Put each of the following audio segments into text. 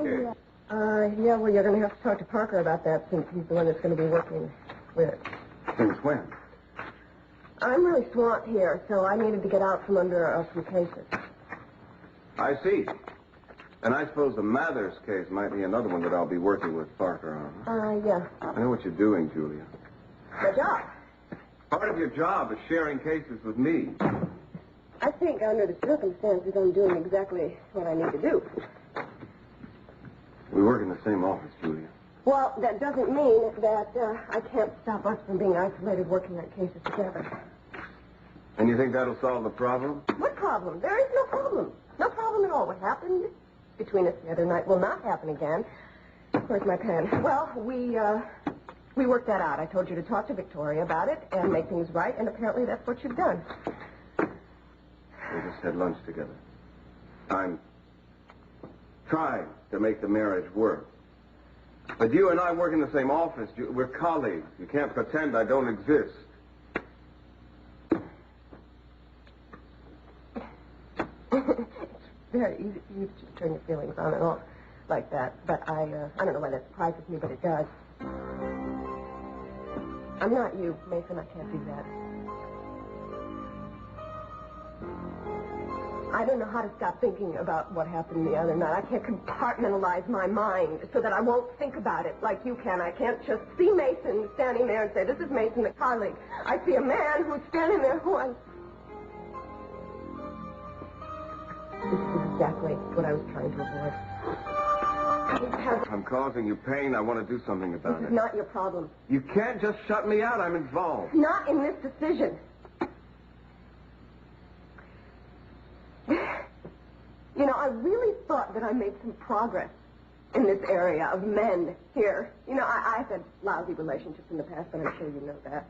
case. Yeah, well, you're going to have to talk to Parker about that since he's the one that's going to be working with it. Since when? I'm really swamped here, so I needed to get out from under a few cases. I see. And I suppose the Mathers case might be another one that I'll be working with Parker on. Yeah. I know what you're doing, Julia. My job. Part of your job is sharing cases with me. I think under the circumstances, I'm doing exactly what I need to do. We work in the same office, Julia. Well, that doesn't mean that I can't stop us from being isolated working on cases together. And you think that'll solve the problem? What problem? There is no problem. No problem at all. What happened between us the other night will not happen again. Where's my pen? Well, we worked that out. I told you to talk to Victoria about it and make things right, and apparently that's what you've done. We just had lunch together. I'm trying to make the marriage work. But you and I work in the same office. We're colleagues. You can't pretend I don't exist. It's very easy for you to just turn your feelings on and off like that. But I don't know why that surprises me, but it does. I'm not you, Mason. I can't do that. I don't know how to stop thinking about what happened the other night. I can't compartmentalize my mind so that I won't think about it like you can. I can't just see Mason standing there and say, this is Mason, the colleague. I see a man who's standing there who I... This is exactly what I was trying to avoid. I'm causing you pain. I want to do something about it. This is not your problem. You can't just shut me out. I'm involved. Not in this decision. You know, I really thought that I made some progress in this area of men here. You know, I've had lousy relationships in the past, but I'm sure you know that.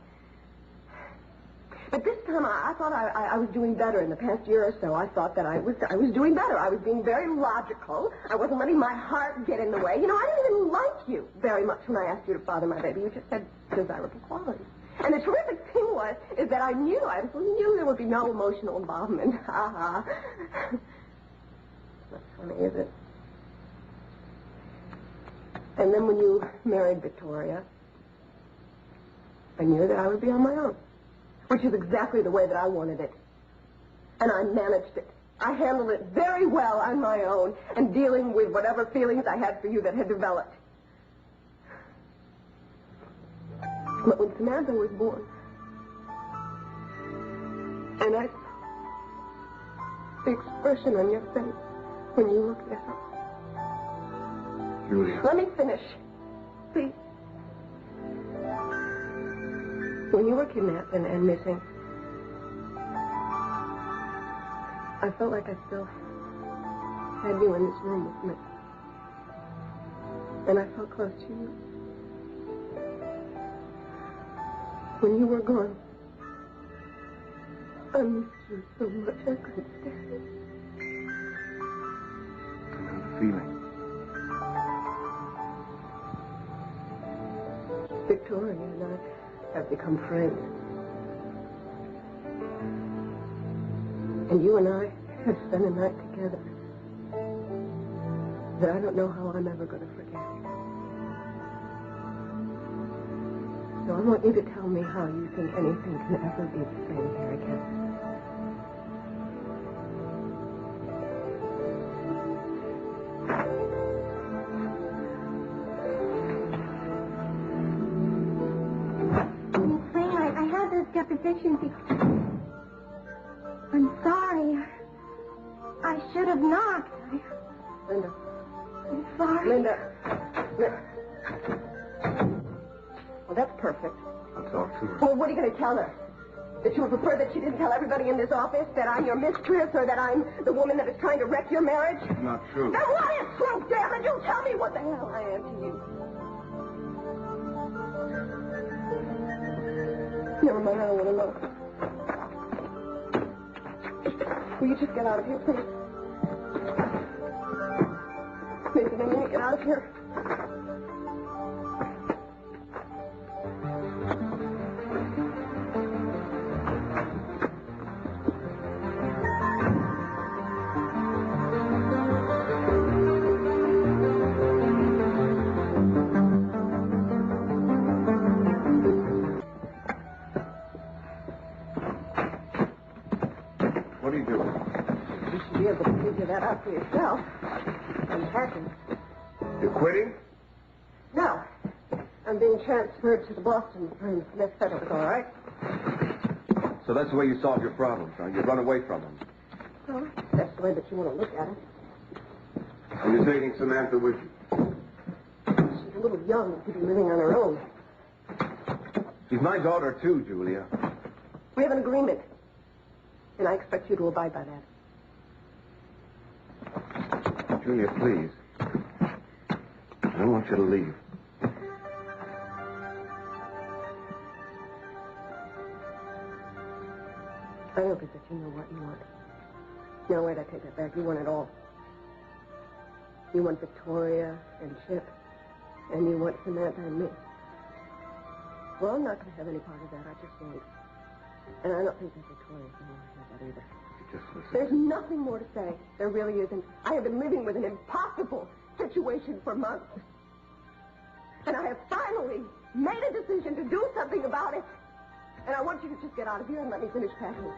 But this time, I thought I was doing better. In the past year or so, I thought that I was doing better. I was being very logical. I wasn't letting my heart get in the way. You know, I didn't even like you very much when I asked you to father my baby. You just had desirable qualities. And the terrific thing is that I absolutely knew there would be no emotional involvement. Ha ha. Not funny, is it? And then when you married Victoria, I knew that I would be on my own, which is exactly the way that I wanted it. And I managed it. I handled it very well on my own and dealing with whatever feelings I had for you that had developed. But when Samantha was born, and I saw the expression on your face when you looked at her. Julia. Let me finish, please. When you were kidnapped and missing, I felt like I still had you in this room with me. And I felt close to you. When you were gone, I missed you so much I couldn't stand it. I know the feeling. Victoria and I have become friends. And you and I have spent a night together that I don't know how I'm ever going to forget. So I want you to tell me how you think anything can ever be the same here again. I had those depositions. I'm sorry. I should have knocked. Linda. I'm sorry. Linda. Well, that's perfect. I'll talk to her. Well, what are you going to tell her? That you would prefer that she didn't tell everybody in this office that I'm your mistress or that I'm the woman that is trying to wreck your marriage? It's not true. Then what is true, damn it? You tell me what the hell I am to you. Never mind, I don't want to know. Will you just get out of here, please? Mason, I need to get out of here. packing. You're quitting? No. I'm being transferred to the Boston firm. Smith said it was all right. So that's the way you solve your problems, huh? You run away from them. Well, that's the way that you want to look at it. And you're taking Samantha with you. She's a little young to be living on her own. She's my daughter, too, Julia. We have an agreement. And I expect you to abide by that. Julia, please. I don't want you to leave. I don't think that you know what you want. No, wait, I take that back. You want it all. You want Victoria and Chip. And you want Samantha and me. Well, I'm not going to have any part of that. I just won't. And I don't think that Victoria's going to have that either. Just listen. There's nothing more to say. There really isn't. I have been living with an impossible situation for months. And I have finally made a decision to do something about it. And I want you to just get out of here and let me finish packing.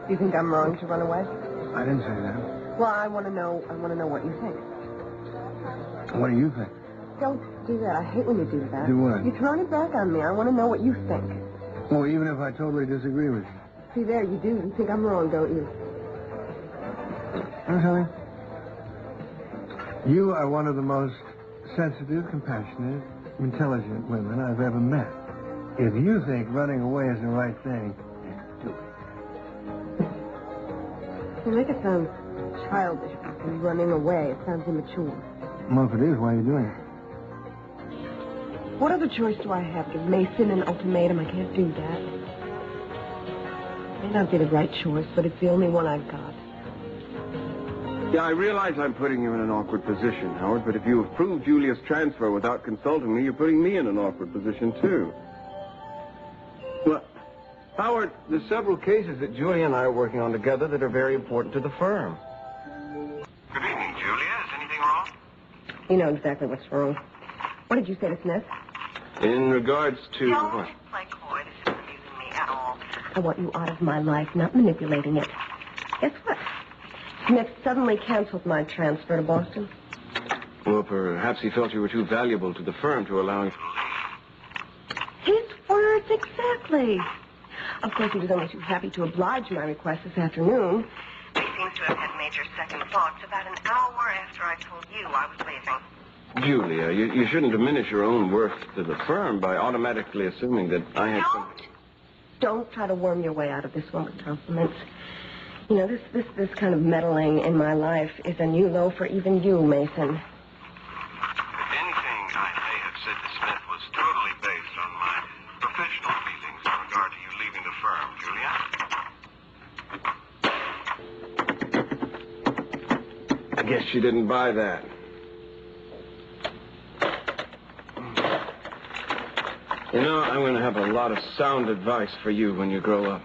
You think I'm wrong to run away? I didn't say that. Well, I want to know what you think. What do you think? Don't do that. I hate when you do that. Do what? You're throwing it back on me. I want to know what you think. Well, even if I totally disagree with you. See, there, you do. You think I'm wrong, don't you? I'm telling you. You are one of the most sensitive, compassionate, intelligent women I've ever met. If you think running away is the right thing, do it. You make it sound childish. And running away, it sounds immature. Well, if it is, why are you doing it? What other choice do I have? Give Mason an ultimatum? I can't do that. It may not be the right choice, but it's the only one I've got. Yeah, I realize I'm putting you in an awkward position, Howard, but if you approve Julia's transfer without consulting me, you're putting me in an awkward position, too. Well, Howard, there's several cases that Julia and I are working on together that are very important to the firm. Good evening, Julia. Is anything wrong? You know exactly what's wrong. What did you say to Smith? In regards to Don't what? play coy. This isn't amusing me at all. I want you out of my life, not manipulating it. Guess what? Smith suddenly canceled my transfer to Boston. Well, perhaps he felt you were too valuable to the firm to allow him to leave. His words, exactly. Of course, he was only too happy to oblige my request this afternoon. He seems to have had major second thoughts about an hour after I told you I was leaving. Julia, you shouldn't diminish your own worth to the firm by automatically assuming that I had some... Don't try to worm your way out of this one with compliments. You know, this kind of meddling in my life is a new low for even you, Mason. If anything I may have said to Smith was totally based on my professional feelings in regard to you leaving the firm, Julia. I guess she didn't buy that. You know, I'm going to have a lot of sound advice for you when you grow up.